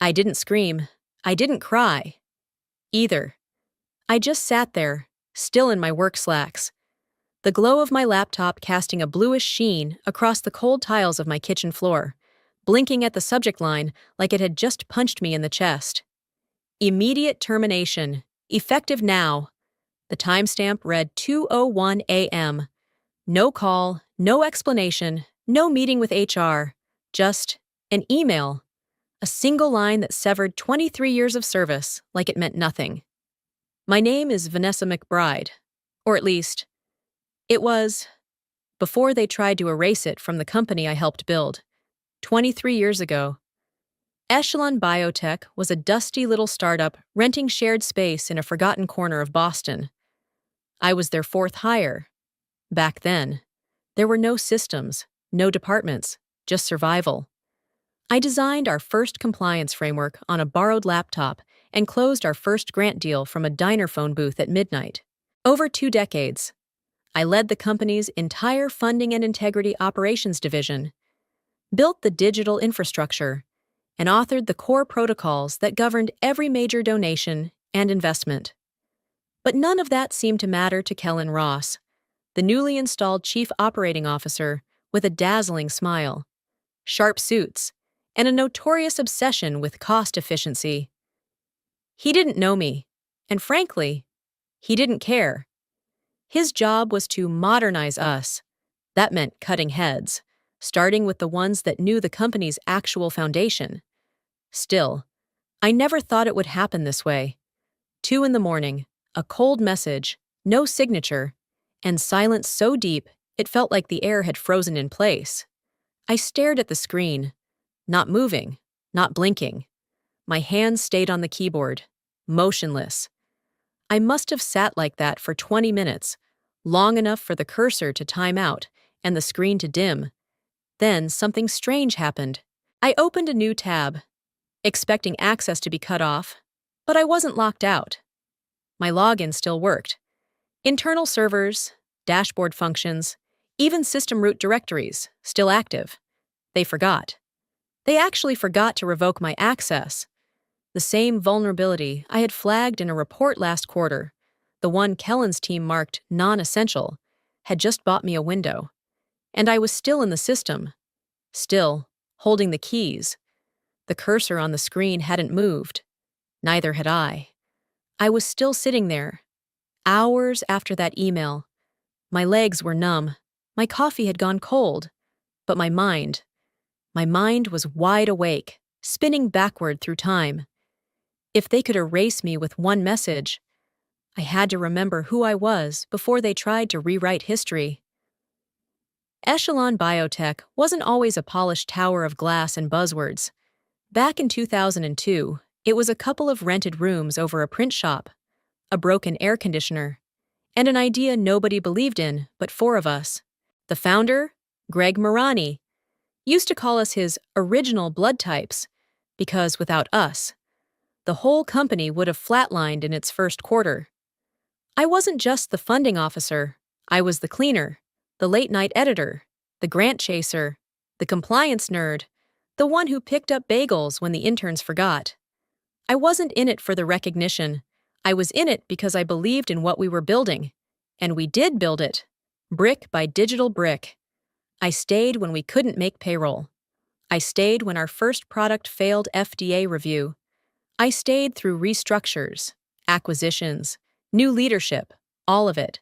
I didn't scream. I didn't cry. Either. I just sat there, still in my work slacks, the glow of my laptop casting a bluish sheen across the cold tiles of my kitchen floor, blinking at the subject line like it had just punched me in the chest. Immediate termination. Effective now. The timestamp read 2:01 a.m. No call, no explanation, no meeting with HR. Just an email. A single line that severed 23 years of service like it meant nothing. My name is Vanessa McBride. Or at least, it was, before they tried to erase it from the company I helped build, 23 years ago. Echelon Biotech was a dusty little startup renting shared space in a forgotten corner of Boston. I was their fourth hire. Back then, there were no systems, no departments, just survival. I designed our first compliance framework on a borrowed laptop and closed our first grant deal from a diner phone booth at midnight. Over 2 decades, I led the company's entire funding and integrity operations division, built the digital infrastructure, and authored the core protocols that governed every major donation and investment. But none of that seemed to matter to Kellen Ross, the newly installed chief operating officer with a dazzling smile, sharp suits, and a notorious obsession with cost efficiency. He didn't know me, and frankly, he didn't care. His job was to modernize us. That meant cutting heads, starting with the ones that knew the company's actual foundation. Still, I never thought it would happen this way. 2 a.m, a cold message, no signature, and silence so deep it felt like the air had frozen in place. I stared at the screen, not moving, not blinking. My hands stayed on the keyboard, motionless. I must have sat like that for 20 minutes, long enough for the cursor to time out and the screen to dim. Then something strange happened. I opened a new tab, expecting access to be cut off, but I wasn't locked out. My login still worked. Internal servers, dashboard functions, even system root directories, still active. They forgot. They actually forgot to revoke my access. The same vulnerability I had flagged in a report last quarter, the one Kellen's team marked non-essential, had just bought me a window. And I was still in the system. Still, holding the keys. The cursor on the screen hadn't moved. Neither had I. I was still sitting there. Hours after that email. My legs were numb. My coffee had gone cold. But my mind was wide awake, spinning backward through time. If they could erase me with one message, I had to remember who I was before they tried to rewrite history. Echelon Biotech wasn't always a polished tower of glass and buzzwords. Back in 2002, it was a couple of rented rooms over a print shop, a broken air conditioner, and an idea nobody believed in but 4 of us. The founder, Greg Marani, used to call us his original blood types, because without us, the whole company would have flatlined in its first quarter. I wasn't just the funding officer. I was the cleaner, the late-night editor, the grant chaser, the compliance nerd, the one who picked up bagels when the interns forgot. I wasn't in it for the recognition. I was in it because I believed in what we were building. And we did build it, brick by digital brick. I stayed when we couldn't make payroll. I stayed when our first product failed FDA review. I stayed through restructures, acquisitions, new leadership, all of it.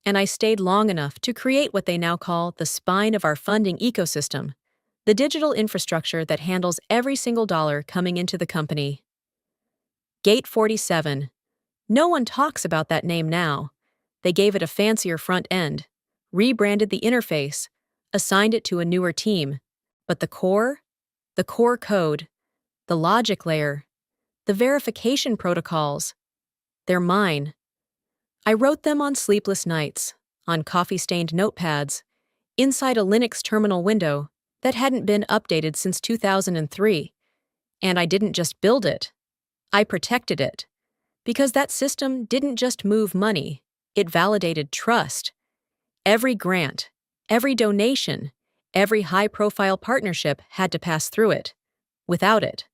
And I stayed long enough to create what they now call the spine of our funding ecosystem, the digital infrastructure that handles every single dollar coming into the company. Gate 47. No one talks about that name now. They gave it a fancier front end, rebranded the interface, assigned it to a newer team. But the core code, the logic layer, the verification protocols, they're mine. I wrote them on sleepless nights, on coffee-stained notepads, inside a Linux terminal window that hadn't been updated since 2003. And I didn't just build it. I protected it. Because that system didn't just move money, it validated trust. Every grant, every donation, every high-profile partnership had to pass through it. Without it,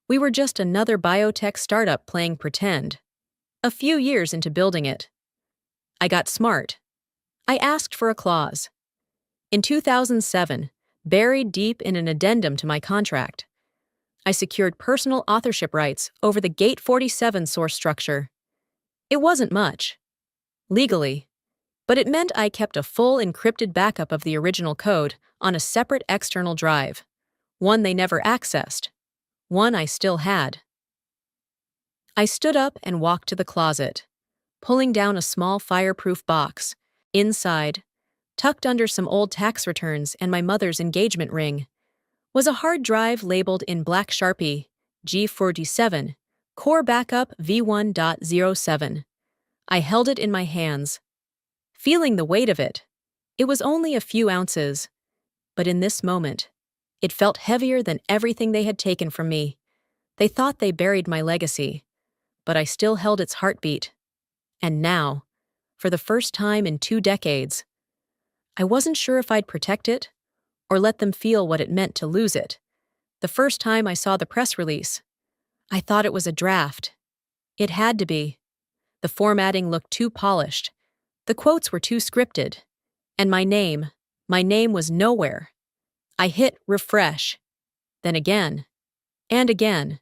We were just another biotech startup playing pretend. A few years into building it, I got smart. I asked for a clause. In 2007, buried deep in an addendum to my contract, I secured personal authorship rights over the Gate 47 source structure. It wasn't much, legally, but it meant I kept a full encrypted backup of the original code on a separate external drive, one they never accessed, one I still had. I stood up and walked to the closet, pulling down a small fireproof box. Inside, tucked under some old tax returns and my mother's engagement ring, was a hard drive labeled in black Sharpie, G47, Core Backup V1.07. I held it in my hands, feeling the weight of it. It was only a few ounces, but in this moment, it felt heavier than everything they had taken from me. They thought they buried my legacy, but I still held its heartbeat. And now, for the first time in 2 decades, I wasn't sure if I'd protect it or let them feel what it meant to lose it. The first time I saw the press release, I thought it was a draft. It had to be. The formatting looked too polished. The quotes were too scripted. And my name was nowhere. I hit refresh. Then again. And again.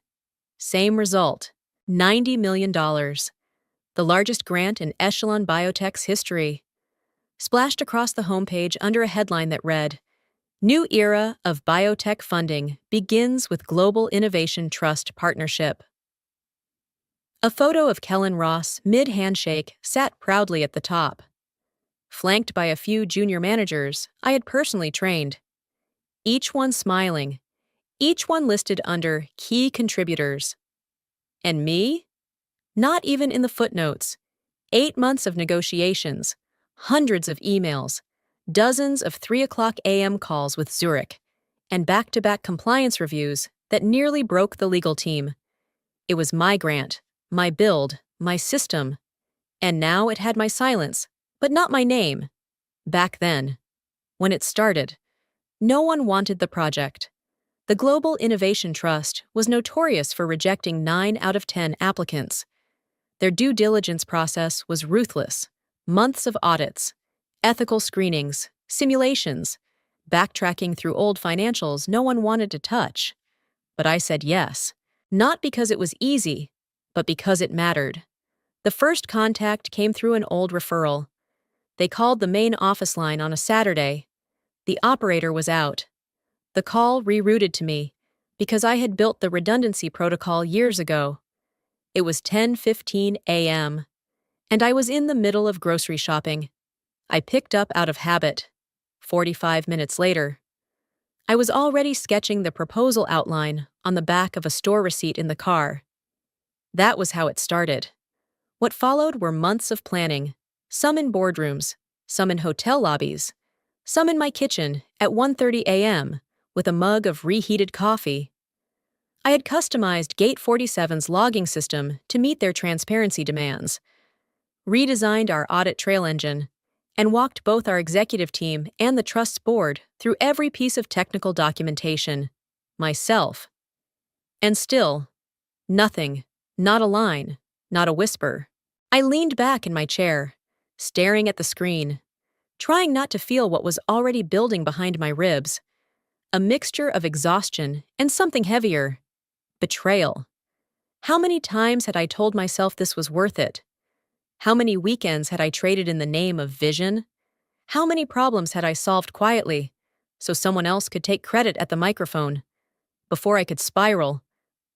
Same result. $90 million. The largest grant in Echelon Biotech's history. Splashed across the homepage under a headline that read, "New era of biotech funding begins with Global Innovation Trust Partnership." A photo of Kellen Ross, mid-handshake, sat proudly at the top, flanked by a few junior managers I had personally trained, each one smiling, each one listed under key contributors. And me? Not even in the footnotes. 8 months of negotiations, hundreds of emails, dozens of 3 a.m. calls with Zurich, and back-to-back compliance reviews that nearly broke the legal team. It was my grant, my build, my system, and now it had my silence, but not my name. Back then, when it started, no one wanted the project. The Global Innovation Trust was notorious for rejecting 9 out of 10 applicants. Their due diligence process was ruthless. Months of audits, ethical screenings, simulations, backtracking through old financials no one wanted to touch. But I said yes, not because it was easy, but because it mattered. The first contact came through an old referral. They called the main office line on a Saturday. The operator was out. The call rerouted to me because I had built the redundancy protocol years ago. It was 10:15 a.m., and I was in the middle of grocery shopping. I picked up out of habit. 45 minutes later, I was already sketching the proposal outline on the back of a store receipt in the car. That was how it started. What followed were months of planning, some in boardrooms, some in hotel lobbies, some in my kitchen at 1:30 a.m. with a mug of reheated coffee. I had customized Gate 47's logging system to meet their transparency demands, redesigned our audit trail engine, and walked both our executive team and the trust's board through every piece of technical documentation, myself. And still, nothing, not a line, not a whisper. I leaned back in my chair, staring at the screen, trying not to feel what was already building behind my ribs. A mixture of exhaustion and something heavier. Betrayal. How many times had I told myself this was worth it? How many weekends had I traded in the name of vision? How many problems had I solved quietly, so someone else could take credit at the microphone? Before I could spiral,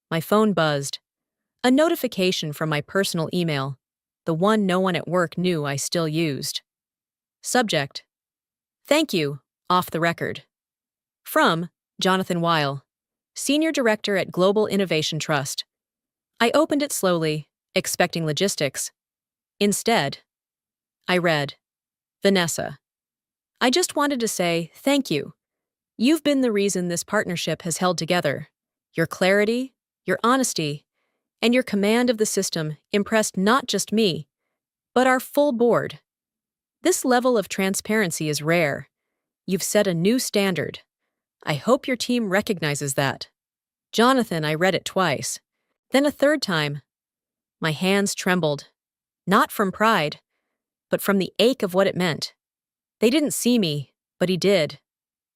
my phone buzzed. A notification from my personal email, the one no one at work knew I still used. Subject: Thank you, off the record. From Jonathan Weil, Senior Director at Global Innovation Trust. I opened it slowly, expecting logistics. Instead, I read, Vanessa, I just wanted to say thank you. You've been the reason this partnership has held together. Your clarity, your honesty, and your command of the system impressed not just me, but our full board. This level of transparency is rare. You've set a new standard. I hope your team recognizes that. Jonathan, I read it twice. Then a third time. My hands trembled. Not from pride, but from the ache of what it meant. They didn't see me, but he did.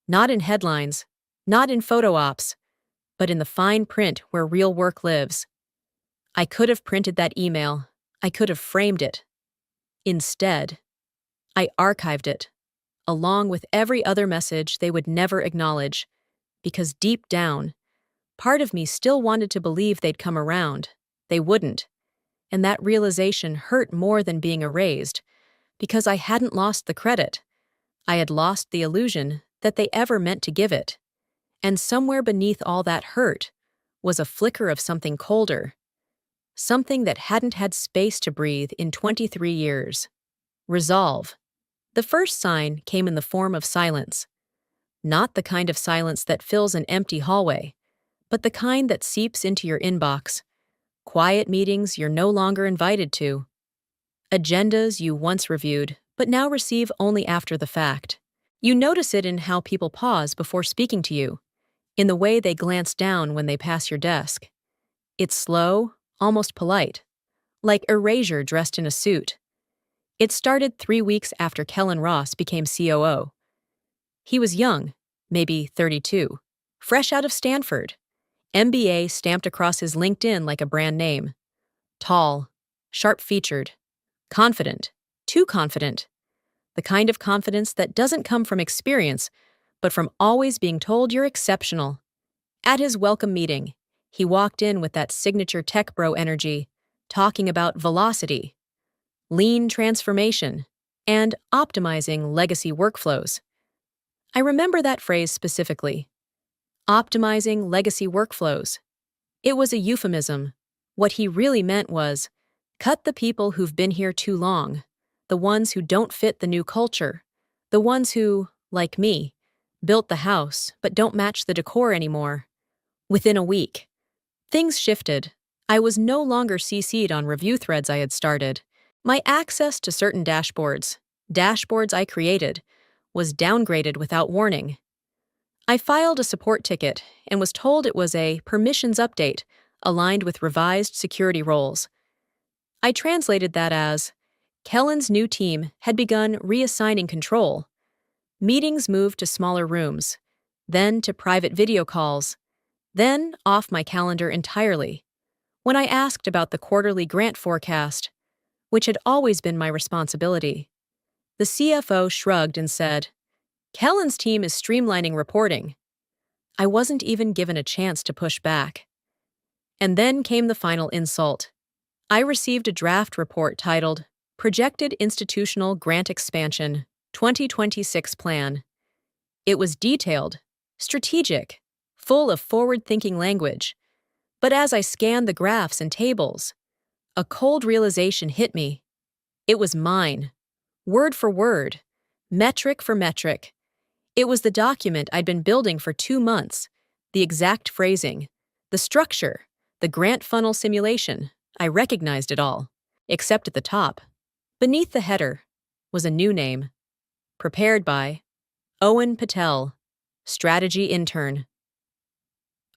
Not in headlines, not in photo ops, but in the fine print where real work lives. I could have printed that email. I could have framed it. Instead, I archived it, along with every other message they would never acknowledge, because deep down, part of me still wanted to believe they'd come around. They wouldn't. And that realization hurt more than being erased, because I hadn't lost the credit. I had lost the illusion that they ever meant to give it. And somewhere beneath all that hurt was a flicker of something colder, something that hadn't had space to breathe in 23 years. Resolve. The first sign came in the form of silence. Not the kind of silence that fills an empty hallway, but the kind that seeps into your inbox. Quiet meetings you're no longer invited to. Agendas you once reviewed, but now receive only after the fact. You notice it in how people pause before speaking to you, in the way they glance down when they pass your desk. It's slow, almost polite, like erasure dressed in a suit. It started 3 weeks after Kellen Ross became COO. He was young, maybe 32, fresh out of Stanford, MBA stamped across his LinkedIn like a brand name. Tall, sharp-featured, confident, too confident. The kind of confidence that doesn't come from experience, but from always being told you're exceptional. At his welcome meeting, he walked in with that signature tech bro energy, talking about velocity, lean transformation, and optimizing legacy workflows. I remember that phrase specifically. Optimizing legacy workflows. It was a euphemism. What he really meant was, cut the people who've been here too long, the ones who don't fit the new culture, the ones who, like me, built the house but don't match the decor anymore. Within a week, things shifted. I was no longer CC'd on review threads I had started. My access to certain dashboards I created, was downgraded without warning. I filed a support ticket and was told it was a permissions update aligned with revised security roles. I translated that as, Kellen's new team had begun reassigning control. Meetings moved to smaller rooms, then to private video calls, then off my calendar entirely. When I asked about the quarterly grant forecast, which had always been my responsibility, the CFO shrugged and said, Kellen's team is streamlining reporting. I wasn't even given a chance to push back. And then came the final insult. I received a draft report titled Projected Institutional Grant Expansion 2026 Plan. It was detailed, strategic, full of forward-thinking language. But as I scanned the graphs and tables, a cold realization hit me. It was mine, word for word, metric for metric. It was the document I'd been building for 2 months, the exact phrasing, the structure, the grant funnel simulation. I recognized it all, except at the top. Beneath the header was a new name. Prepared by Owen Patel, Strategy Intern.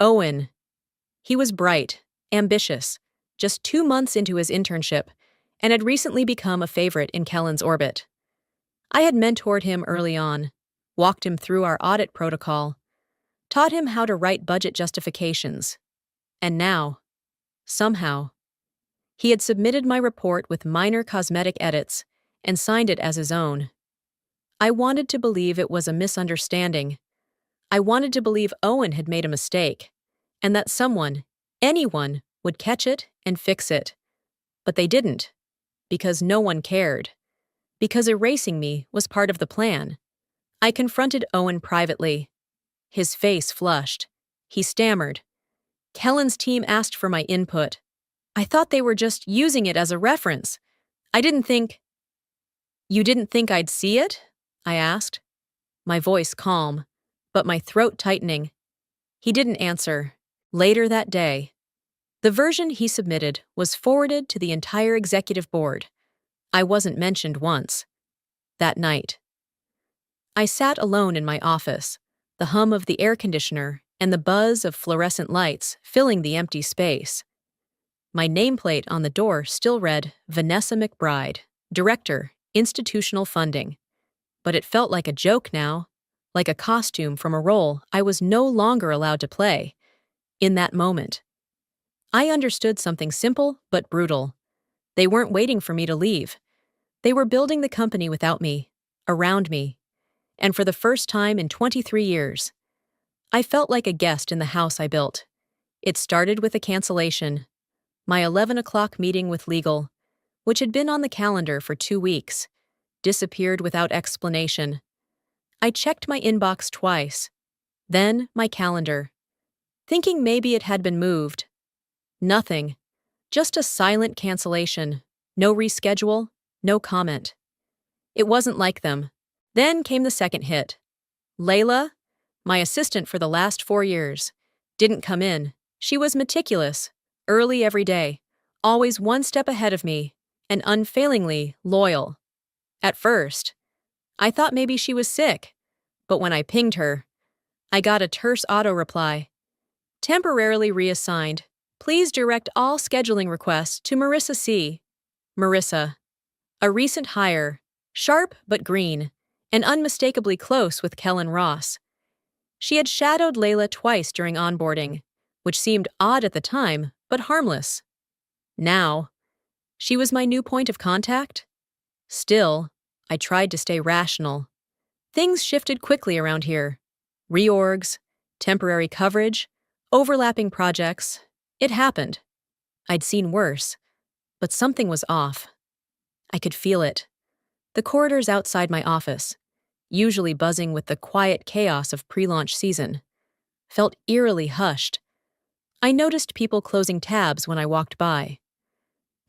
Owen. He was bright, ambitious, just 2 months into his internship, and had recently become a favorite in Kellen's orbit. I had mentored him early on, walked him through our audit protocol, taught him how to write budget justifications. And now, somehow, he had submitted my report with minor cosmetic edits and signed it as his own. I wanted to believe it was a misunderstanding. I wanted to believe Owen had made a mistake, and that someone, anyone, would catch it and fix it. But they didn't, because no one cared, because erasing me was part of the plan. I confronted Owen privately. His face flushed. He stammered. Kellen's team asked for my input. I thought they were just using it as a reference. I didn't think... You didn't think I'd see it? I asked. My voice calm, but my throat tightening. He didn't answer. Later that day, the version he submitted was forwarded to the entire executive board. I wasn't mentioned once. That night, I sat alone in my office, the hum of the air conditioner and the buzz of fluorescent lights filling the empty space. My nameplate on the door still read Vanessa McBride, Director, Institutional Funding. But it felt like a joke now, like a costume from a role I was no longer allowed to play. In that moment, I understood something simple but brutal. They weren't waiting for me to leave. They were building the company without me, around me. And for the first time in 23 years, I felt like a guest in the house I built. It started with a cancellation. My 11 o'clock meeting with legal, which had been on the calendar for 2 weeks, disappeared without explanation. I checked my inbox twice, then my calendar, thinking maybe it had been moved. Nothing. Just a silent cancellation. No reschedule, no comment. It wasn't like them. Then came the second hit. Layla, my assistant for the last 4 years, didn't come in. She was meticulous, early every day, always one step ahead of me, and unfailingly loyal. At first, I thought maybe she was sick, but when I pinged her, I got a terse auto reply. Temporarily reassigned. Please direct all scheduling requests to Marissa C. Marissa, a recent hire, sharp but green, and unmistakably close with Kellen Ross. She had shadowed Layla twice during onboarding, which seemed odd at the time, but harmless. Now, she was my new point of contact? Still, I tried to stay rational. Things shifted quickly around here. Reorgs, temporary coverage, overlapping projects. It happened. I'd seen worse, but something was off. I could feel it. The corridors outside my office, usually buzzing with the quiet chaos of pre-launch season, felt eerily hushed. I noticed people closing tabs when I walked by.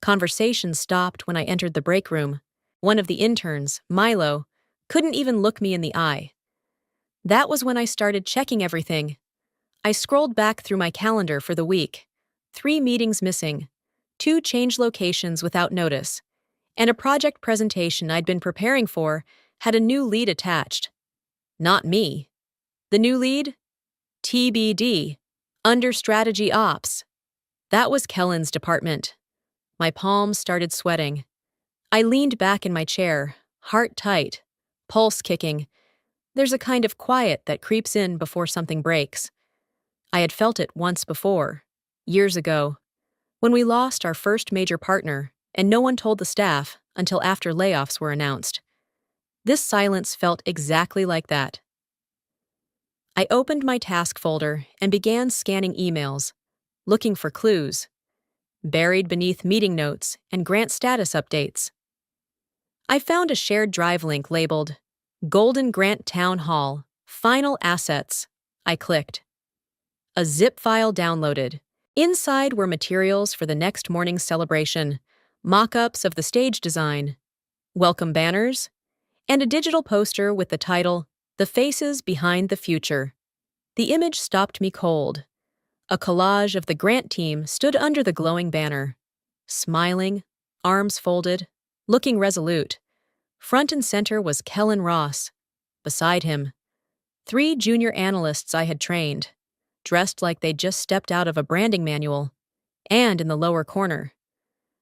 Conversations stopped when I entered the break room. One of the interns, Milo, couldn't even look me in the eye. That was when I started checking everything. I scrolled back through my calendar for the week. 3 meetings missing, 2 changed locations without notice, and a project presentation I'd been preparing for had a new lead attached. Not me. The new lead? TBD, under strategy ops. That was Kellen's department. My palms started sweating. I leaned back in my chair, heart tight, pulse kicking. There's a kind of quiet that creeps in before something breaks. I had felt it once before, years ago, when we lost our first major partner and no one told the staff until after layoffs were announced. This silence felt exactly like that. I opened my task folder and began scanning emails, looking for clues, buried beneath meeting notes and grant status updates. I found a shared drive link labeled Golden Grant Town Hall, Final Assets. I clicked. A zip file downloaded. Inside were materials for the next morning's celebration, mock-ups of the stage design, welcome banners, and a digital poster with the title, The Faces Behind the Future. The image stopped me cold. A collage of the Grant team stood under the glowing banner, smiling, arms folded, looking resolute. Front and center was Kellen Ross. Beside him, 3 junior analysts I had trained, dressed like they'd just stepped out of a branding manual, and in the lower corner,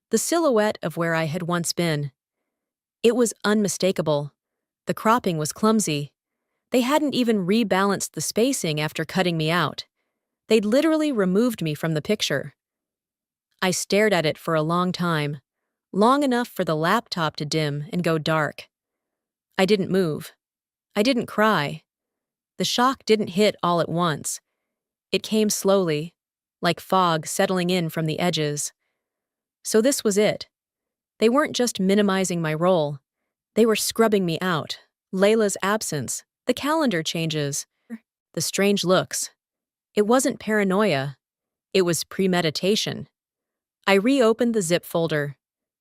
the silhouette of where I had once been. It was unmistakable. The cropping was clumsy. They hadn't even rebalanced the spacing after cutting me out. They'd literally removed me from the picture. I stared at it for a long time, long enough for the laptop to dim and go dark. I didn't move. I didn't cry. The shock didn't hit all at once. It came slowly, like fog settling in from the edges. So this was it. They weren't just minimizing my role. They were scrubbing me out. Layla's absence, the calendar changes, the strange looks. It wasn't paranoia. It was premeditation. I reopened the zip folder,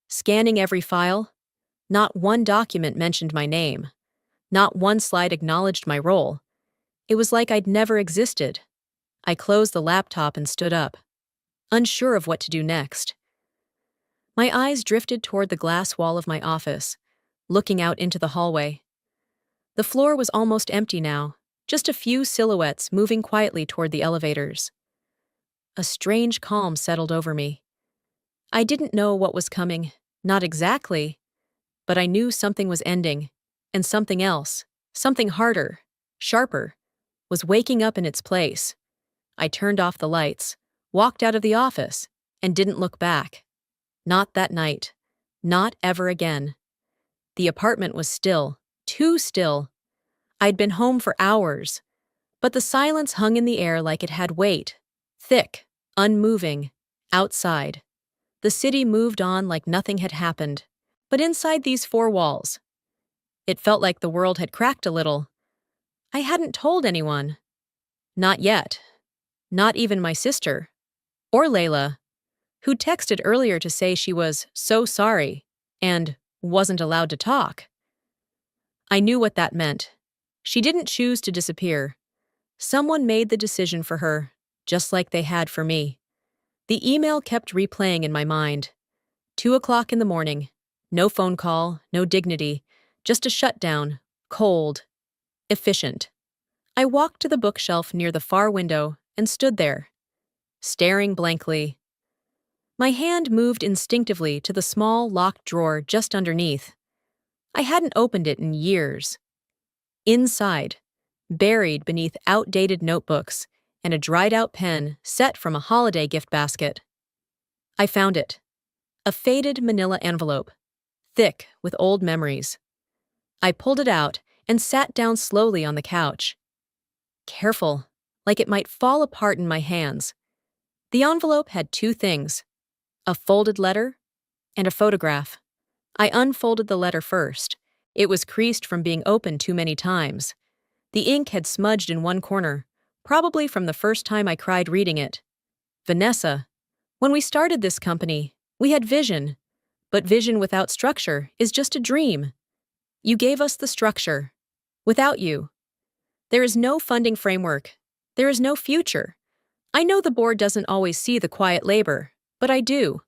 scanning every file. Not one document mentioned my name. Not one slide acknowledged my role. It was like I'd never existed. I closed the laptop and stood up, unsure of what to do next. My eyes drifted toward the glass wall of my office, looking out into the hallway. The floor was almost empty now, just a few silhouettes moving quietly toward the elevators. A strange calm settled over me. I didn't know what was coming, not exactly, but I knew something was ending, and something else, something harder, sharper, was waking up in its place. I turned off the lights, walked out of the office, and didn't look back. Not that night. Not ever again. The apartment was still, too still. I'd been home for hours, but the silence hung in the air like it had weight, thick, unmoving, outside. The city moved on like nothing had happened, but inside these four walls, it felt like the world had cracked a little. I hadn't told anyone. Not yet. Not even my sister. Or Layla, who texted earlier to say she was so sorry and wasn't allowed to talk. I knew what that meant. She didn't choose to disappear. Someone made the decision for her, just like they had for me. The email kept replaying in my mind. 2 o'clock in the morning. No phone call, no dignity, just a shutdown, cold, efficient. I walked to the bookshelf near the far window and stood there, staring blankly. My hand moved instinctively to the small locked drawer just underneath. I hadn't opened it in years. Inside, buried beneath outdated notebooks and a dried-out pen set from a holiday gift basket. I found it. A faded manila envelope, thick with old memories. I pulled it out and sat down slowly on the couch. Careful, like it might fall apart in my hands. The envelope had two things: a folded letter and a photograph. I unfolded the letter first. It was creased from being opened too many times. The ink had smudged in one corner, probably from the first time I cried reading it. Vanessa, when we started this company, we had vision. But vision without structure is just a dream. You gave us the structure. Without you, there is no funding framework. There is no future. I know the board doesn't always see the quiet labor, but I do.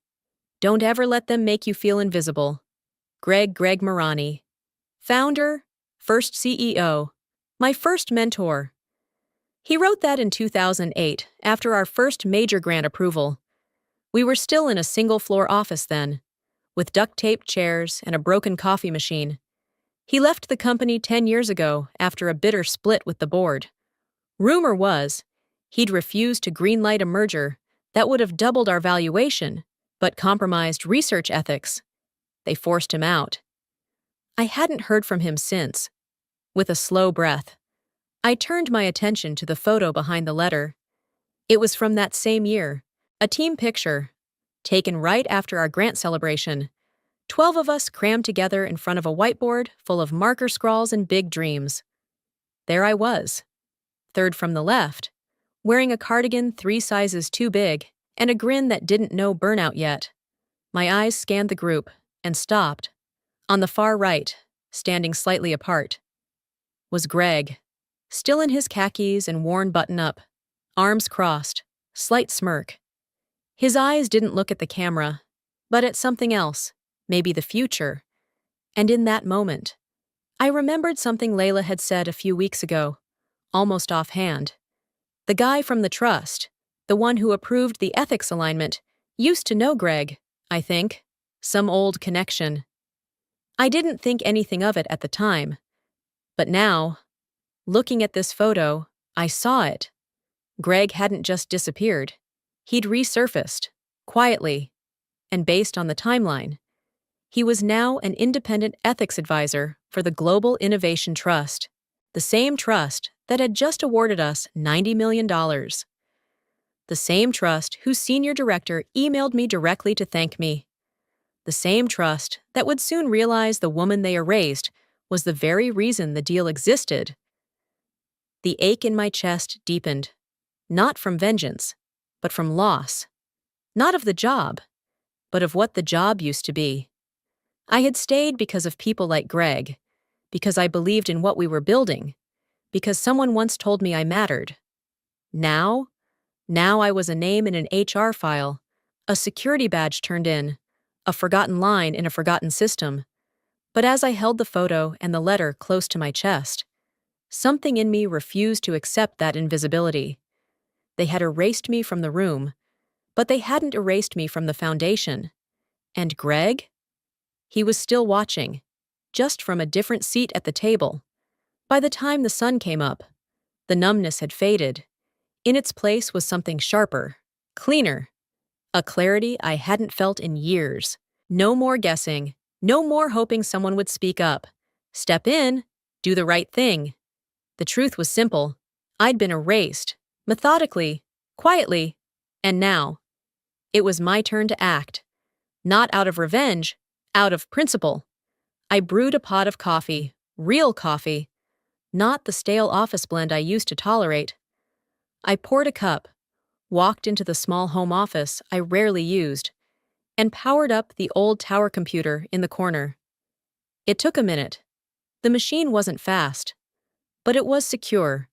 Don't ever let them make you feel invisible. Greg Marani. Founder, first CEO, my first mentor. He wrote that in 2008, after our first major grant approval. We were still in a single-floor office then, with duct-taped chairs and a broken coffee machine. He left the company 10 years ago after a bitter split with the board. Rumor was, he'd refused to greenlight a merger that would have doubled our valuation, but compromised research ethics. They forced him out. I hadn't heard from him since. With a slow breath, I turned my attention to the photo behind the letter. It was from that same year, a team picture, taken right after our grant celebration. 12 of us crammed together in front of a whiteboard full of marker scrawls and big dreams. There I was, third from the left, wearing a cardigan 3 sizes too big and a grin that didn't know burnout yet. My eyes scanned the group and stopped. On the far right, standing slightly apart, was Greg, still in his khakis and worn button-up, arms crossed, slight smirk. His eyes didn't look at the camera, but at something else, maybe the future. And in that moment, I remembered something Layla had said a few weeks ago, almost offhand. The guy from the trust, the one who approved the ethics alignment, used to know Greg, I think. Some old connection. I didn't think anything of it at the time. But now, looking at this photo, I saw it. Greg hadn't just disappeared. He'd resurfaced, quietly, and based on the timeline. He was now an independent ethics advisor for the Global Innovation Trust, the same trust that had just awarded us $90 million. The same trust whose senior director emailed me directly to thank me. The same trust that would soon realize the woman they erased was the very reason the deal existed. The ache in my chest deepened, not from vengeance, but from loss. Not of the job, but of what the job used to be. I had stayed because of people like Greg, because I believed in what we were building, because someone once told me I mattered. Now I was a name in an HR file, a security badge turned in, a forgotten line in a forgotten system. But as I held the photo and the letter close to my chest, Something in me refused to accept that invisibility. They had erased me from the room, but they hadn't erased me from the foundation. And Greg? He was still watching, just from a different seat at the table. By the time the sun came up, the numbness had faded. In its place was something sharper, cleaner, a clarity I hadn't felt in years. No more guessing, no more hoping someone would speak up. Step in, do the right thing. The truth was simple. I'd been erased, methodically, quietly, and now it was my turn to act. Not out of revenge, out of principle. I brewed a pot of coffee, real coffee, not the stale office blend I used to tolerate. I poured a cup, walked into the small home office I rarely used, and powered up the old tower computer in the corner. It took a minute. The machine wasn't fast, but it was secure,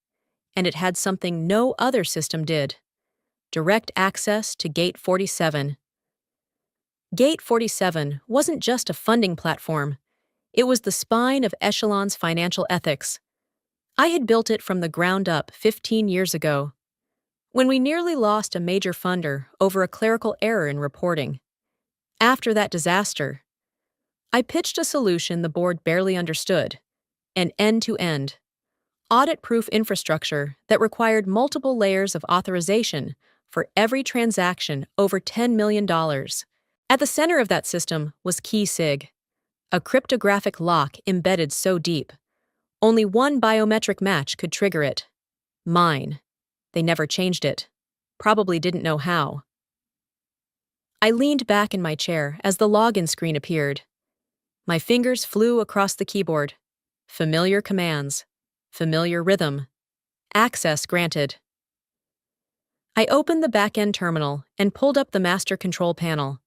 and it had something no other system did: direct access to Gate 47. Gate 47 wasn't just a funding platform. It was the spine of Echelon's financial ethics. I had built it from the ground up 15 years ago, when we nearly lost a major funder over a clerical error in reporting. After that disaster, I pitched a solution the board barely understood: an end-to-end, audit-proof infrastructure that required multiple layers of authorization for every transaction over $10 million. At the center of that system was KeySig, a cryptographic lock embedded so deep, only one biometric match could trigger it. Mine. They never changed it. Probably didn't know how. I leaned back in my chair as the login screen appeared. My fingers flew across the keyboard. Familiar commands. Familiar rhythm. Access granted. I opened the back-end terminal and pulled up the master control panel.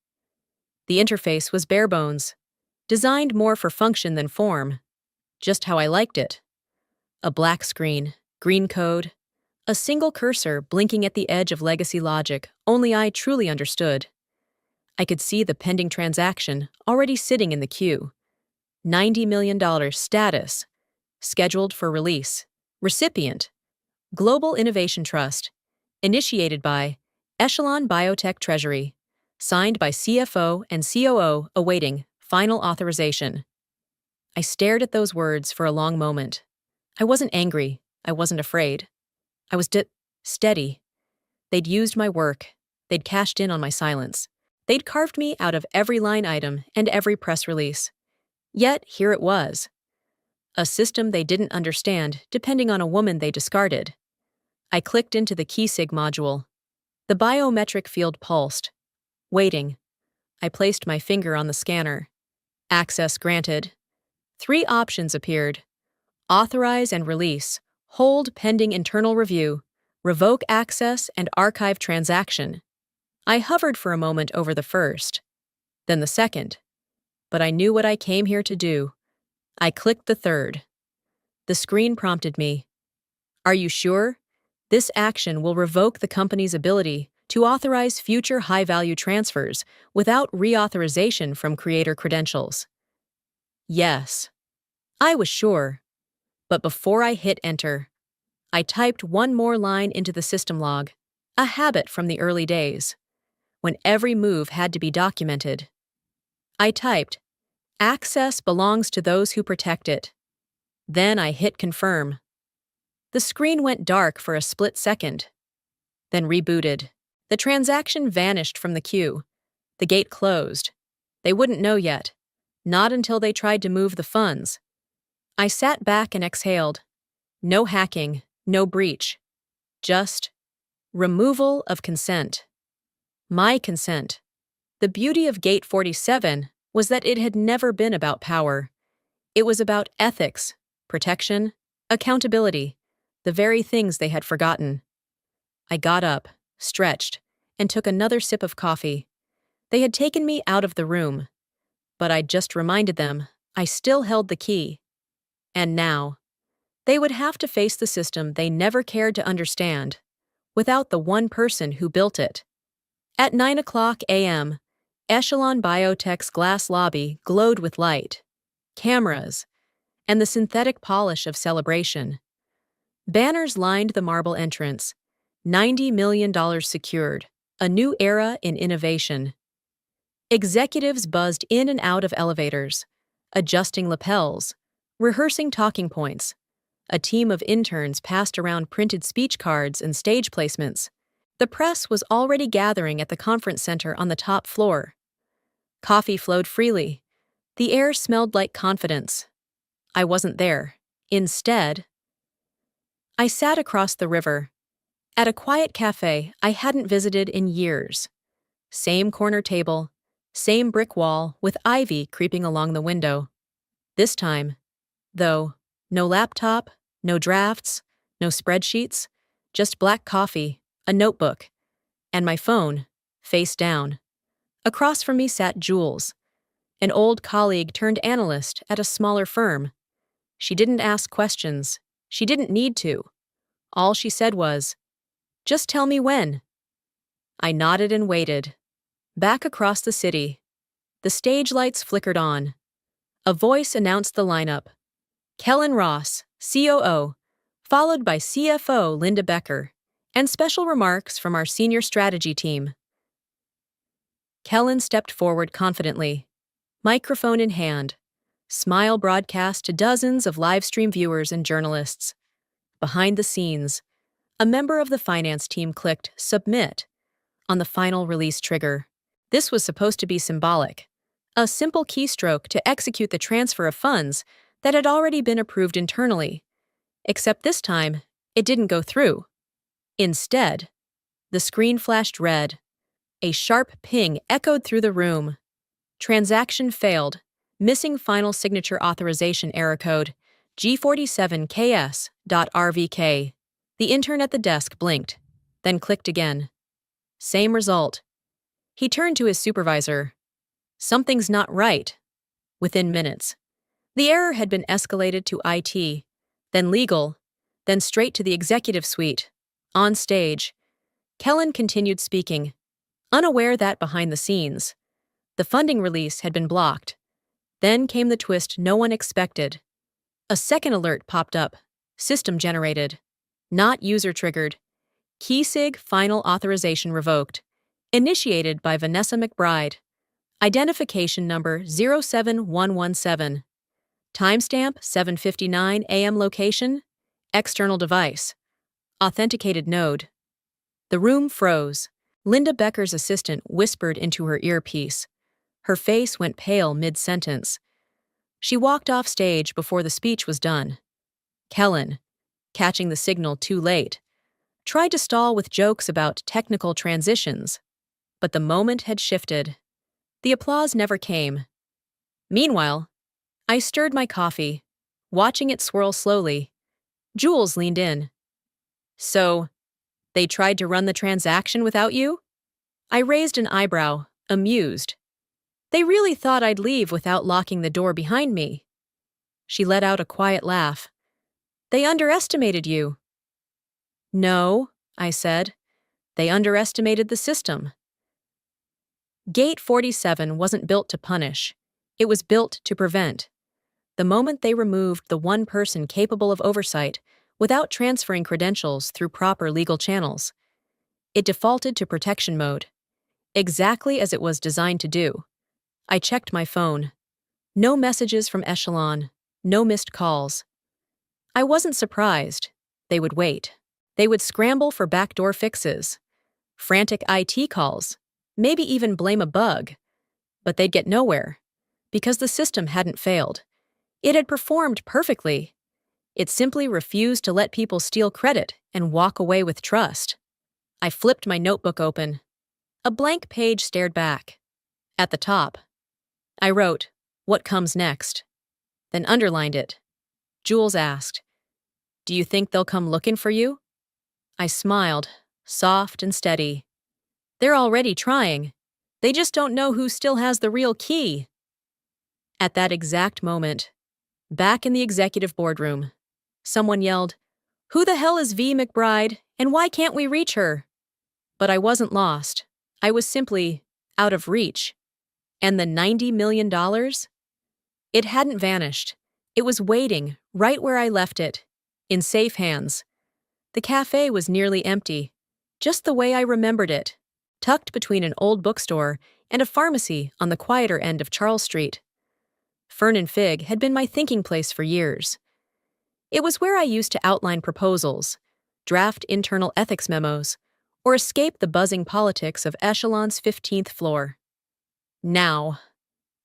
The interface was bare bones, designed more for function than form, just how I liked it. A black screen, green code, a single cursor blinking at the edge of legacy logic only I truly understood. I could see the pending transaction already sitting in the queue. $90 million status, scheduled for release. Recipient: Global Innovation Trust, initiated by Echelon Biotech Treasury, signed by CFO and COO awaiting final authorization. I stared at those words for a long moment. I wasn't angry. I wasn't afraid. I was steady. They'd used my work. They'd cashed in on my silence. They'd carved me out of every line item and every press release. Yet here it was. A system they didn't understand, depending on a woman they discarded. I clicked into the KeySig module. The biometric field pulsed. Waiting. I placed my finger on the scanner. Access granted. 3 options appeared: authorize and release, hold pending internal review, revoke access, and archive transaction. I hovered for a moment over the first, then the second. But I knew what I came here to do. I clicked the third. The screen prompted me. Are you sure? This action will revoke the company's ability to authorize future high-value transfers without reauthorization from creator credentials. Yes. I was sure. But before I hit enter, I typed one more line into the system log, a habit from the early days, when every move had to be documented. I typed, "Access belongs to those who protect it." Then I hit confirm. The screen went dark for a split second, then rebooted. The transaction vanished from the queue. The gate closed. They wouldn't know yet, not until they tried to move the funds. I sat back and exhaled. No hacking, no breach. Just removal of consent. My consent. The beauty of Gate 47 was that it had never been about power. It was about ethics, protection, accountability, the very things they had forgotten. I got up, stretched, and took another sip of coffee. They had taken me out of the room, but I'd just reminded them I still held the key. And now, they would have to face the system they never cared to understand, without the one person who built it. At 9:00 a.m., Echelon Biotech's glass lobby glowed with light, cameras, and the synthetic polish of celebration. Banners lined the marble entrance. $90 million secured. A new era in innovation. Executives buzzed in and out of elevators, adjusting lapels, rehearsing talking points. A team of interns passed around printed speech cards and stage placements. The press was already gathering at the conference center on the top floor. Coffee flowed freely. The air smelled like confidence. I wasn't there. Instead, I sat across the river, at a quiet cafe I hadn't visited in years. Same corner table, same brick wall with ivy creeping along the window. This time, though, no laptop, no drafts, no spreadsheets, just black coffee, a notebook, and my phone, face down. Across from me sat Jules, an old colleague turned analyst at a smaller firm. She didn't ask questions. She didn't need to. All she said was, "Just tell me when." I nodded and waited. Back across the city, the stage lights flickered on. A voice announced the lineup. Kellen Ross, COO, followed by CFO Linda Becker, and special remarks from our senior strategy team. Kellen stepped forward confidently, microphone in hand, smile broadcast to dozens of live stream viewers and journalists. Behind the scenes, a member of the finance team clicked Submit on the final release trigger. This was supposed to be symbolic, a simple keystroke to execute the transfer of funds that had already been approved internally. Except this time, it didn't go through. Instead, the screen flashed red. A sharp ping echoed through the room. Transaction failed. Missing final signature authorization error code G47KS.RVK. The intern at the desk blinked, then clicked again. Same result. He turned to his supervisor. Something's not right. Within minutes. The error had been escalated to IT, then legal, then straight to the executive suite. On stage, Kellen continued speaking, unaware that behind the scenes, the funding release had been blocked. Then came the twist no one expected. A second alert popped up, system generated, not user triggered. Keysig final authorization revoked. Initiated by Vanessa McBride. Identification number 07117. Timestamp 7:59 a.m. Location. External device. Authenticated node. The room froze. Linda Becker's assistant whispered into her earpiece. Her face went pale mid-sentence. She walked off stage before the speech was done. Kellen, catching the signal too late, tried to stall with jokes about technical transitions, but the moment had shifted. The applause never came. Meanwhile, I stirred my coffee, watching it swirl slowly. Jules leaned in. "So, they tried to run the transaction without you?" I raised an eyebrow, amused. "They really thought I'd leave without locking the door behind me." She let out a quiet laugh. "They underestimated you." "No," I said. "They underestimated the system." Gate 47 wasn't built to punish. It was built to prevent. The moment they removed the one person capable of oversight without transferring credentials through proper legal channels, it defaulted to protection mode, exactly as it was designed to do. I checked my phone. No messages from Echelon, no missed calls. I wasn't surprised. They would wait. They would scramble for backdoor fixes, frantic IT calls, maybe even blame a bug. But they'd get nowhere, because the system hadn't failed. It had performed perfectly. It simply refused to let people steal credit and walk away with trust. I flipped my notebook open. A blank page stared back. At the top, I wrote, "What comes next?" Then underlined it. Jules asked, "Do you think they'll come looking for you?" I smiled, soft and steady. "They're already trying. They just don't know who still has the real key." At that exact moment, back in the executive boardroom, someone yelled, "Who the hell is V. McBride, and why can't we reach her?" But I wasn't lost. I was simply out of reach. And the $90 million? It hadn't vanished. It was waiting right where I left it, in safe hands, The cafe was nearly empty, just the way I remembered it, tucked between an old bookstore and a pharmacy on the quieter end of Charles Street. Fern and Fig had been my thinking place for years. It was where I used to outline proposals, draft internal ethics memos, or escape the buzzing politics of Echelon's 15th floor. Now,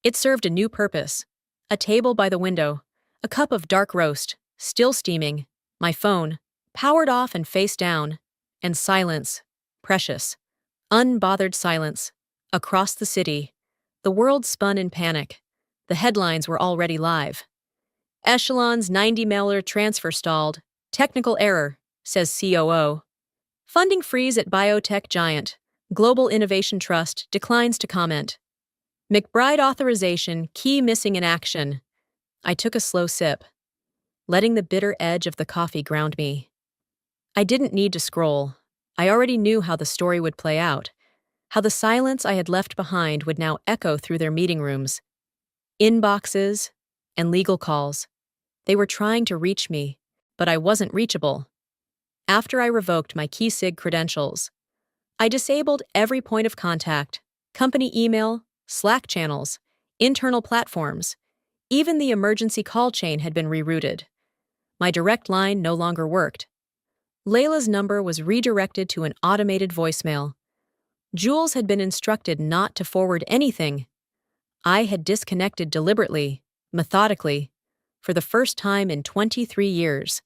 it served a new purpose. A table by the window, a cup of dark roast, still steaming, my phone, powered off and face down, and silence, precious, unbothered silence. Across the city, the world spun in panic. The headlines were already live. Echelon's 90-mailer transfer stalled. Technical error, says COO. Funding freeze at biotech giant. Global Innovation Trust declines to comment. McBride authorization, key missing in action. I took a slow sip, letting the bitter edge of the coffee ground me. I didn't need to scroll. I already knew how the story would play out, how the silence I had left behind would now echo through their meeting rooms, inboxes, and legal calls. They were trying to reach me, but I wasn't reachable. After I revoked my KeySig credentials, I disabled every point of contact, company email, Slack channels, internal platforms. Even the emergency call chain had been rerouted. My direct line no longer worked. Layla's number was redirected to an automated voicemail. Jules had been instructed not to forward anything. I had disconnected deliberately, methodically, for the first time in 23 years.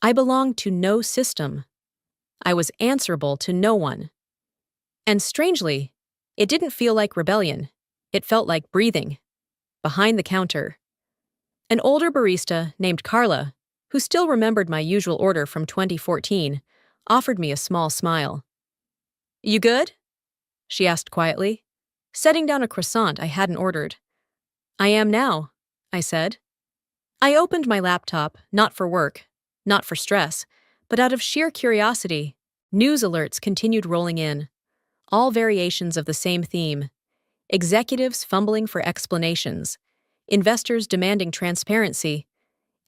I belonged to no system. I was answerable to no one. And strangely, it didn't feel like rebellion. It felt like breathing. Behind the counter, an older barista named Carla, who still remembered my usual order from 2014, offered me a small smile. "You good?" she asked quietly, setting down a croissant I hadn't ordered. "I am now," I said. I opened my laptop, not for work, not for stress, but out of sheer curiosity. News alerts continued rolling in, all variations of the same theme. Executives fumbling for explanations, investors demanding transparency,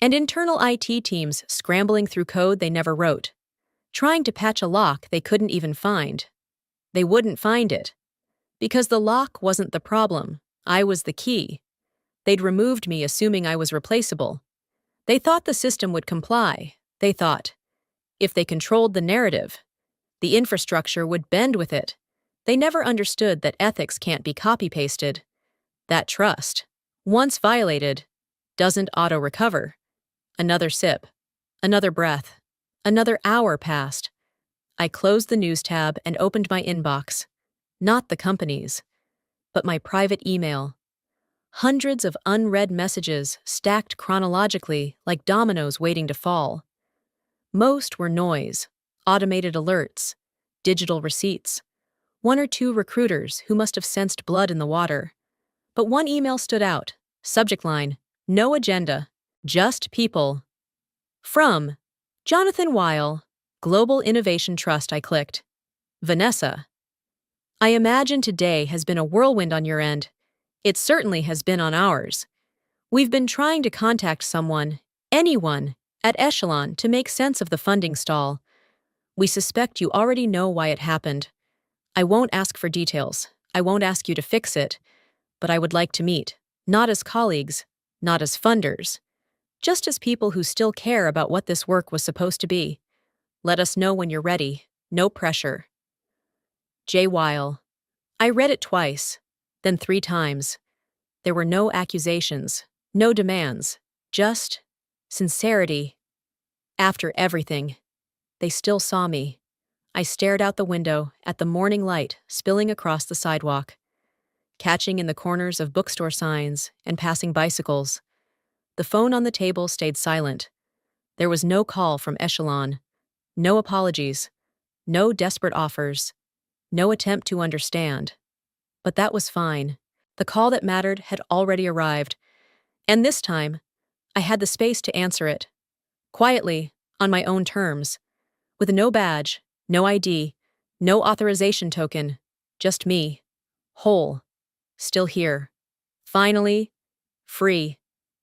and internal IT teams scrambling through code they never wrote, trying to patch a lock they couldn't even find. They wouldn't find it, because the lock wasn't the problem. I was the key. They'd removed me assuming I was replaceable. They thought the system would comply. They thought, if they controlled the narrative, the infrastructure would bend with it. They never understood that ethics can't be copy-pasted. That trust, once violated, doesn't auto-recover. Another sip, another breath, another hour passed. I closed the news tab and opened my inbox. Not the company's, but my private email. Hundreds of unread messages stacked chronologically like dominoes waiting to fall. Most were noise, automated alerts, digital receipts. One or two recruiters who must have sensed blood in the water. But one email stood out. Subject line, no agenda, just people. From Jonathan Weil, Global Innovation Trust. I clicked. Vanessa. I imagine today has been a whirlwind on your end. It certainly has been on ours. We've been trying to contact someone, anyone, at Echelon to make sense of the funding stall. We suspect you already know why it happened. I won't ask for details. I won't ask you to fix it. But I would like to meet, not as colleagues, not as funders, just as people who still care about what this work was supposed to be. Let us know when you're ready. No pressure. J. Weil. I read it twice, then 3 times. There were no accusations, no demands, just sincerity. After everything, they still saw me. I stared out the window at the morning light spilling across the sidewalk, catching in the corners of bookstore signs and passing bicycles. The phone on the table stayed silent. There was no call from Echelon, no apologies, no desperate offers, no attempt to understand. But that was fine. The call that mattered had already arrived, and this time, I had the space to answer it. Quietly, on my own terms, with no badge, no ID, no authorization token, just me, whole, still here. Finally, free.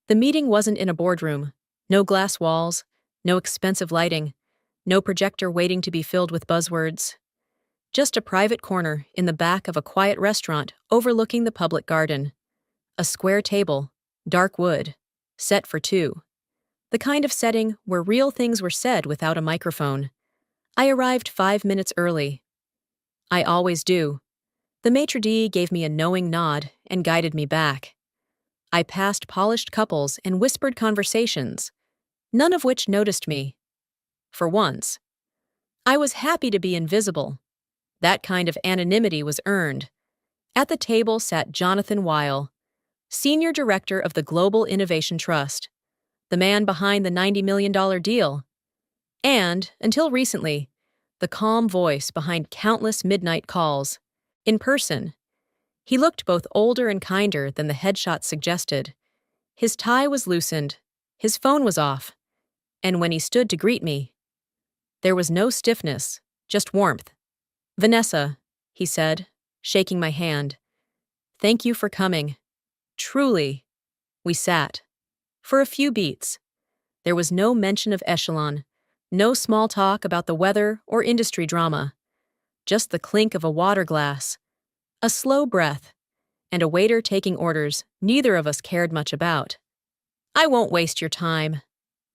The meeting wasn't in a boardroom, no glass walls, no expensive lighting, No projector waiting to be filled with buzzwords. Just a private corner in the back of a quiet restaurant overlooking the public garden. A square table, dark wood, set for two. The kind of setting where real things were said without a microphone. I arrived 5 minutes early. I always do. The maitre d' gave me a knowing nod and guided me back. I passed polished couples and whispered conversations, none of which noticed me. For once. I was happy to be invisible. That kind of anonymity was earned. At the table sat Jonathan Weil, Senior Director of the Global Innovation Trust, the man behind the $90 million deal, and, until recently, the calm voice behind countless midnight calls. In person, he looked both older and kinder than the headshot suggested. His tie was loosened, his phone was off, and when he stood to greet me, there was no stiffness, just warmth. "Vanessa," he said, shaking my hand. "Thank you for coming. Truly." We sat. For a few beats. There was no mention of Echelon, no small talk about the weather or industry drama. Just the clink of a water glass, a slow breath, and a waiter taking orders neither of us cared much about. "I won't waste your time,"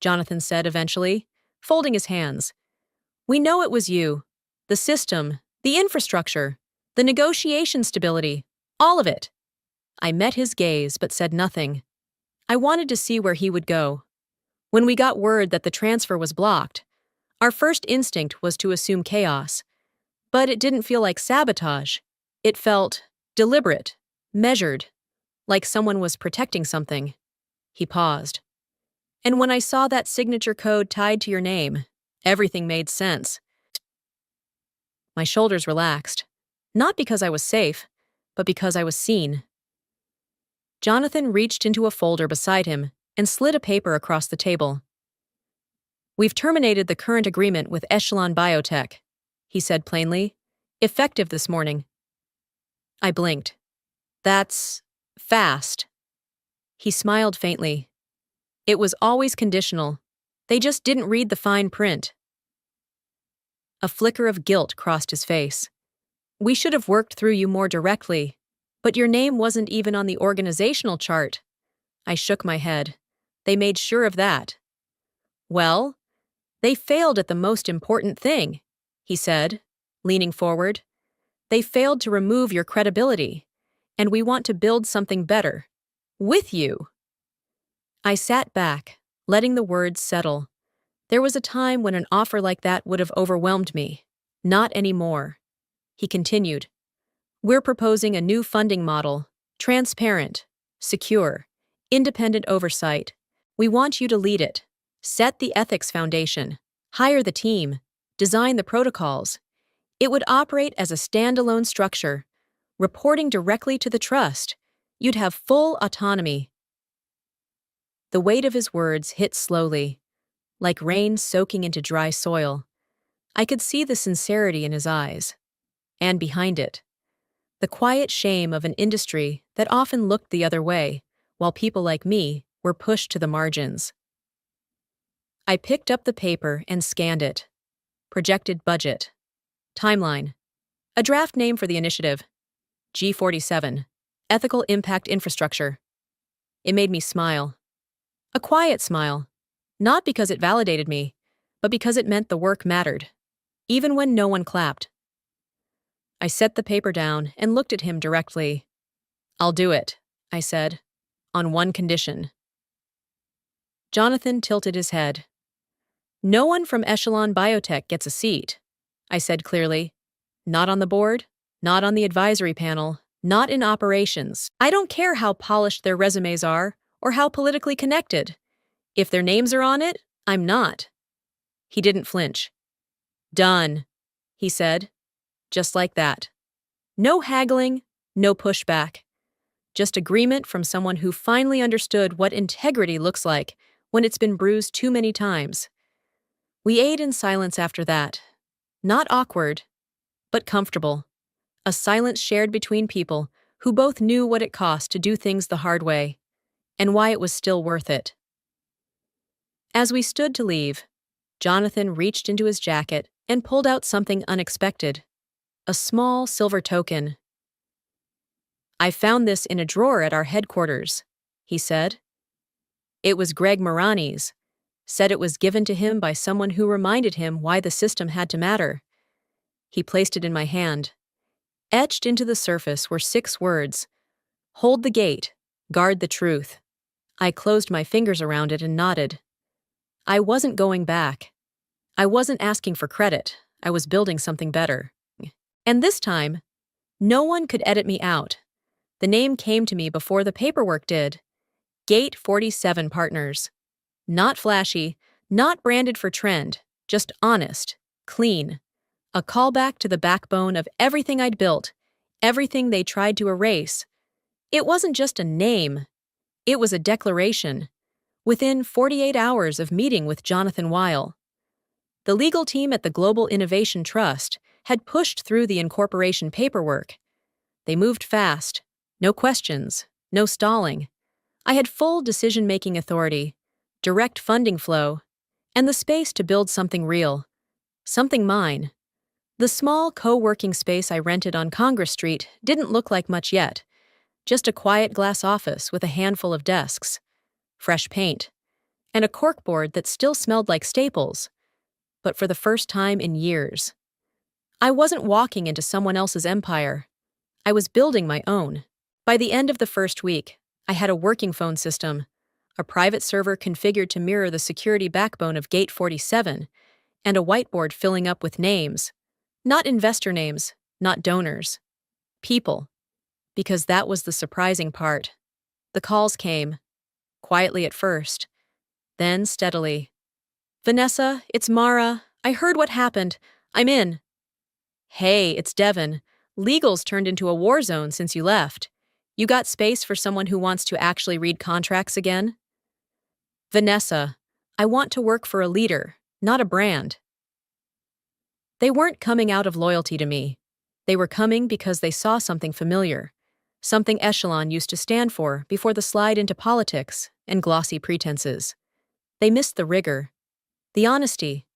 Jonathan said eventually, folding his hands. "We know it was you. The system, the infrastructure, the negotiation stability, all of it." I met his gaze but said nothing. I wanted to see where he would go. When we got word that the transfer was blocked, our first instinct was to assume chaos. But it didn't feel like sabotage. It felt deliberate, measured, like someone was protecting something. He paused. "And when I saw that signature code tied to your name, everything made sense." My shoulders relaxed, not because I was safe, but because I was seen. Jonathan reached into a folder beside him and slid a paper across the table. "We've terminated the current agreement with Echelon Biotech," he said plainly, "effective this morning." I blinked. "That's fast." He smiled faintly. "It was always conditional. They just didn't read the fine print." A flicker of guilt crossed his face. "We should have worked through you more directly, but your name wasn't even on the organizational chart." I shook my head. "They made sure of that." "Well, they failed at the most important thing," he said, leaning forward. "They failed to remove your credibility, and we want to build something better. With you." I sat back, letting the words settle. There was a time when an offer like that would have overwhelmed me. Not anymore. He continued. "We're proposing a new funding model, transparent, secure, independent oversight. We want you to lead it, set the ethics foundation, hire the team, design the protocols. It would operate as a standalone structure, reporting directly to the trust. You'd have full autonomy." The weight of his words hit slowly, like rain soaking into dry soil. I could see the sincerity in his eyes. And behind it, the quiet shame of an industry that often looked the other way, while people like me were pushed to the margins. I picked up the paper and scanned it. Projected budget. Timeline. A draft name for the initiative. G47. Ethical Impact Infrastructure. It made me smile. A quiet smile. Not because it validated me, but because it meant the work mattered, even when no one clapped. I set the paper down and looked at him directly. "I'll do it," I said, "on one condition." Jonathan tilted his head. "No one from Echelon Biotech gets a seat," I said clearly. "Not on the board, not on the advisory panel, not in operations. I don't care how polished their resumes are or how politically connected. If their names are on it, I'm not." He didn't flinch. "Done," he said, just like that. No haggling, no pushback. Just agreement from someone who finally understood what integrity looks like when it's been bruised too many times. We ate in silence after that. Not awkward, but comfortable. A silence shared between people who both knew what it cost to do things the hard way, and why it was still worth it. As we stood to leave, Jonathan reached into his jacket and pulled out something unexpected. A small silver token. "I found this in a drawer at our headquarters," he said. It was Greg Morani's. Said it was given to him by someone who reminded him why the system had to matter. He placed it in my hand. Etched into the surface were 6 words. "Hold the gate. Guard the truth." I closed my fingers around it and nodded. I wasn't going back. I wasn't asking for credit. I was building something better. And this time, no one could edit me out. The name came to me before the paperwork did. Gate 47 Partners. Not flashy, not branded for trend, just honest, clean. A callback to the backbone of everything I'd built, everything they tried to erase. It wasn't just a name. It was a declaration. Within 48 hours of meeting with Jonathan Weil, the legal team at the Global Innovation Trust had pushed through the incorporation paperwork. They moved fast. No questions. No stalling. I had full decision-making authority, direct funding flow, and the space to build something real. Something mine. The small co-working space I rented on Congress Street didn't look like much yet. Just a quiet glass office with a handful of desks, fresh paint, and a corkboard that still smelled like Staples. But for the first time in years, I wasn't walking into someone else's empire. I was building my own. By the end of the first week, I had a working phone system, a private server configured to mirror the security backbone of Gate 47, and a whiteboard filling up with names. Not investor names, not donors. People. Because that was the surprising part. The calls came, quietly at first, then steadily. "Vanessa, it's Mara. I heard what happened. I'm in." "Hey, it's Devin. Legal's turned into a war zone since you left. You got space for someone who wants to actually read contracts again?" "Vanessa, I want to work for a leader, not a brand." They weren't coming out of loyalty to me. They were coming because they saw something familiar, something Echelon used to stand for before the slide into politics and glossy pretenses. They missed the rigor, the honesty,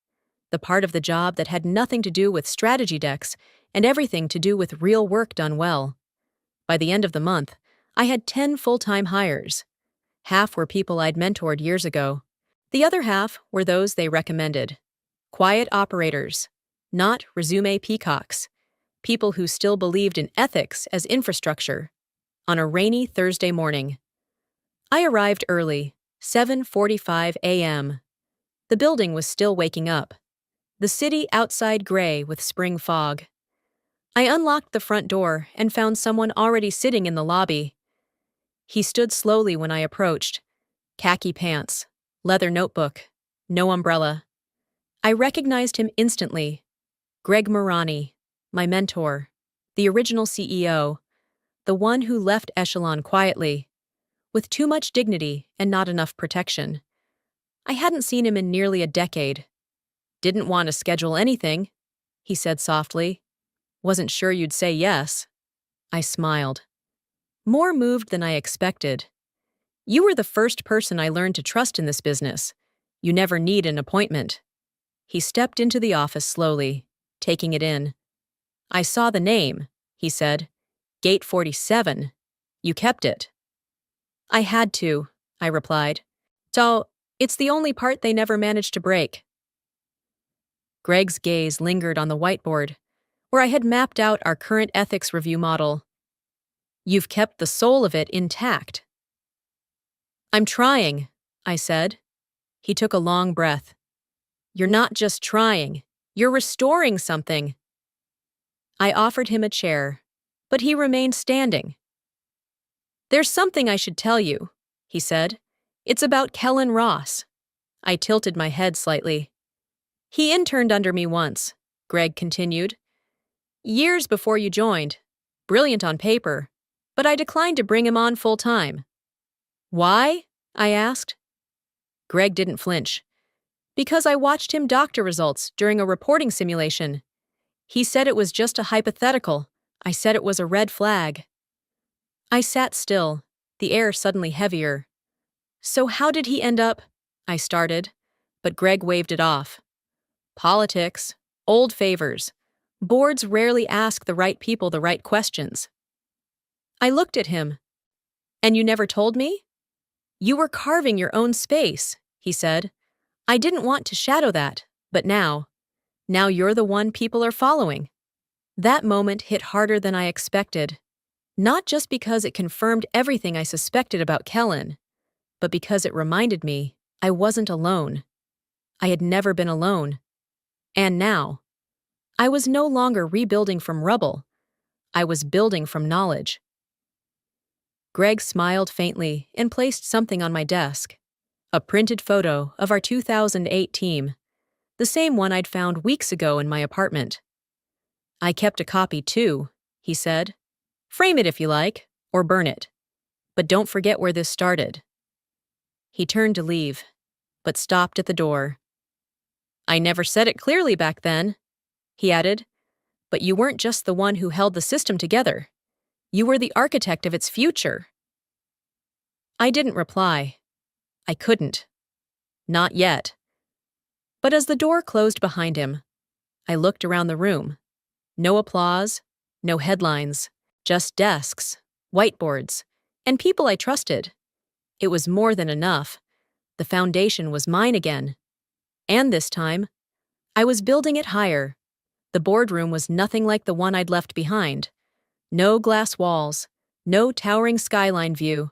the part of the job that had nothing to do with strategy decks and everything to do with real work done well. By the end of the month, I had 10 full-time hires. Half were people I'd mentored years ago. The other half were those they recommended. Quiet operators, not resume peacocks. People who still believed in ethics as infrastructure. On a rainy Thursday morning, I arrived early, 7:45 a.m. The building was still waking up. The city outside gray with spring fog. I unlocked the front door and found someone already sitting in the lobby. He stood slowly when I approached. Khaki pants, leather notebook, no umbrella. I recognized him instantly. Greg Morani, my mentor, the original CEO, the one who left Echelon quietly, with too much dignity and not enough protection. I hadn't seen him in nearly a decade. "Didn't want to schedule anything," he said softly. "Wasn't sure you'd say yes." I smiled. More moved than I expected. "You were the first person I learned to trust in this business. You never need an appointment." He stepped into the office slowly, taking it in. "I saw the name," he said. "Gate 47. You kept it." "I had to," I replied. "So, it's the only part they never managed to break." Greg's gaze lingered on the whiteboard, where I had mapped out our current ethics review model. "You've kept the soul of it intact." "I'm trying," I said. He took a long breath. "You're not just trying. You're restoring something." I offered him a chair, but he remained standing. "There's something I should tell you," he said. "It's about Kellen Ross." I tilted my head slightly. "He interned under me once," Greg continued. "Years before you joined. Brilliant on paper, but I declined to bring him on full-time." "Why?" I asked. Greg didn't flinch. "Because I watched him doctor results during a reporting simulation. He said it was just a hypothetical. I said it was a red flag." I sat still, the air suddenly heavier. "So how did he end up?" I started, but Greg waved it off. Politics, old favors. Boards rarely ask the right people the right questions. I looked at him. And you never told me? You were carving your own space, he said. I didn't want to shadow that, but now you're the one people are following. That moment hit harder than I expected, not just because it confirmed everything I suspected about Kellen, but because it reminded me I wasn't alone. I had never been alone. And now, I was no longer rebuilding from rubble. I was building from knowledge. Greg smiled faintly and placed something on my desk. A printed photo of our 2008 team, the same one I'd found weeks ago in my apartment. I kept a copy too, he said. Frame it if you like, or burn it. But don't forget where this started. He turned to leave, but stopped at the door. I never said it clearly back then, he added, but you weren't just the one who held the system together. You were the architect of its future. I didn't reply. I couldn't. Not yet. But as the door closed behind him, I looked around the room. No applause, no headlines, just desks, whiteboards, and people I trusted. It was more than enough. The foundation was mine again. And this time, I was building it higher. The boardroom was nothing like the one I'd left behind. No glass walls, no towering skyline view,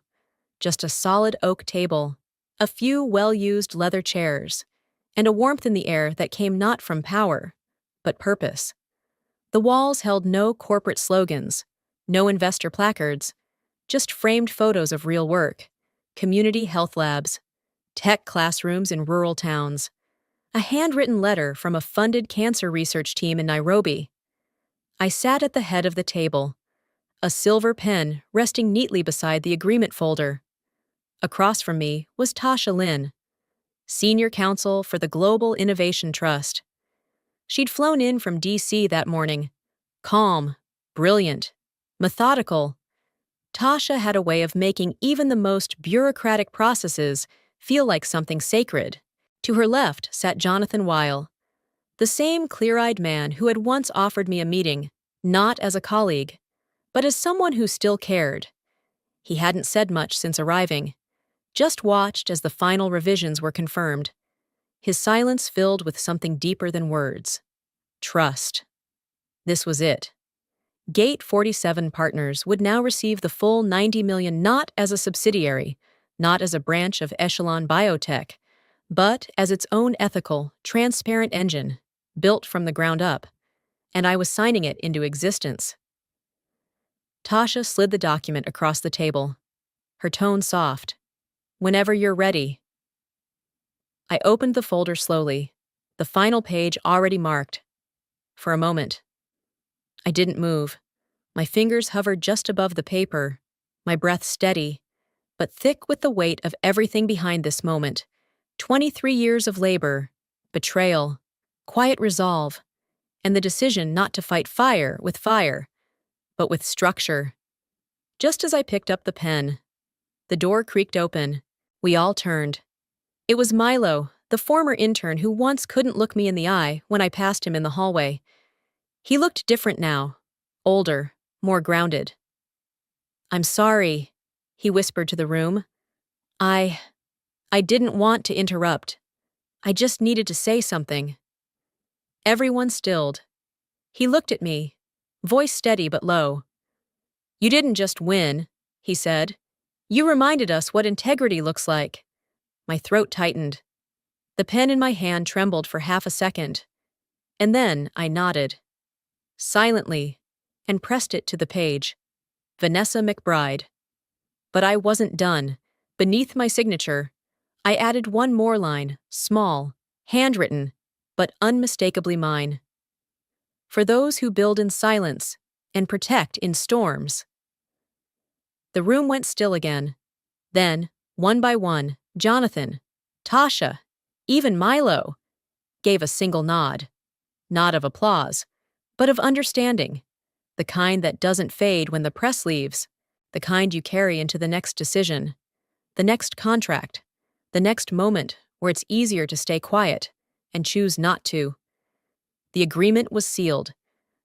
just a solid oak table, a few well-used leather chairs, and a warmth in the air that came not from power, but purpose. The walls held no corporate slogans, no investor placards, just framed photos of real work, community health labs, tech classrooms in rural towns, a handwritten letter from a funded cancer research team in Nairobi. I sat at the head of the table, a silver pen resting neatly beside the agreement folder. Across from me was Tasha Lynn, Senior Counsel for the Global Innovation Trust. She'd flown in from D.C. that morning, calm, brilliant, methodical. Tasha had a way of making even the most bureaucratic processes feel like something sacred. To her left sat Jonathan Weil, the same clear-eyed man who had once offered me a meeting, not as a colleague, but as someone who still cared. He hadn't said much since arriving, just watched as the final revisions were confirmed. His silence filled with something deeper than words. Trust. This was it. Gate 47 Partners would now receive the full $90 million not as a subsidiary, not as a branch of Echelon Biotech, but as its own ethical, transparent engine, built from the ground up, and I was signing it into existence. Tasha slid the document across the table, her tone soft. Whenever you're ready. I opened the folder slowly, the final page already marked. For a moment, I didn't move. My fingers hovered just above the paper, my breath steady, but thick with the weight of everything behind this moment. 23 years of labor, betrayal, quiet resolve, and the decision not to fight fire with fire, but with structure. Just as I picked up the pen, the door creaked open. We all turned. It was Milo, the former intern who once couldn't look me in the eye when I passed him in the hallway. He looked different now, older, more grounded. "I'm sorry," he whispered to the room. I didn't want to interrupt. I just needed to say something." Everyone stilled. He looked at me, voice steady but low. "You didn't just win," he said. "You reminded us what integrity looks like." My throat tightened. The pen in my hand trembled for half a second. And then I nodded. Silently, and pressed it to the page. Vanessa McBride. But I wasn't done. Beneath my signature, I added one more line, small, handwritten, but unmistakably mine. "For those who build in silence and protect in storms." The room went still again. Then, one by one, Jonathan, Tasha, even Milo, gave a single nod. Not of applause, but of understanding. The kind that doesn't fade when the press leaves. The kind you carry into the next decision, the next contract, the next moment where it's easier to stay quiet and choose not to. The agreement was sealed,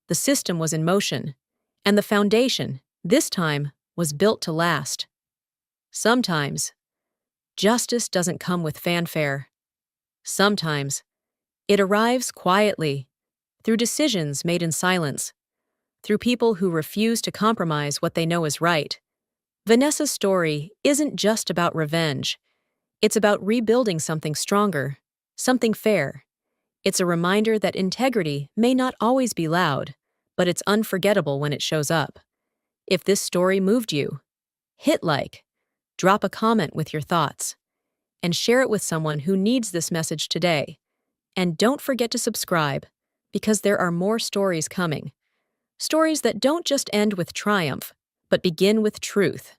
the system was in motion, and the foundation, this time, was built to last. Sometimes, justice doesn't come with fanfare. Sometimes, it arrives quietly, through decisions made in silence, through people who refuse to compromise what they know is right. Vanessa's story isn't just about revenge. It's about rebuilding something stronger, something fair. It's a reminder that integrity may not always be loud, but it's unforgettable when it shows up. If this story moved you, hit like, drop a comment with your thoughts, and share it with someone who needs this message today. And don't forget to subscribe, because there are more stories coming. Stories that don't just end with triumph, but begin with truth.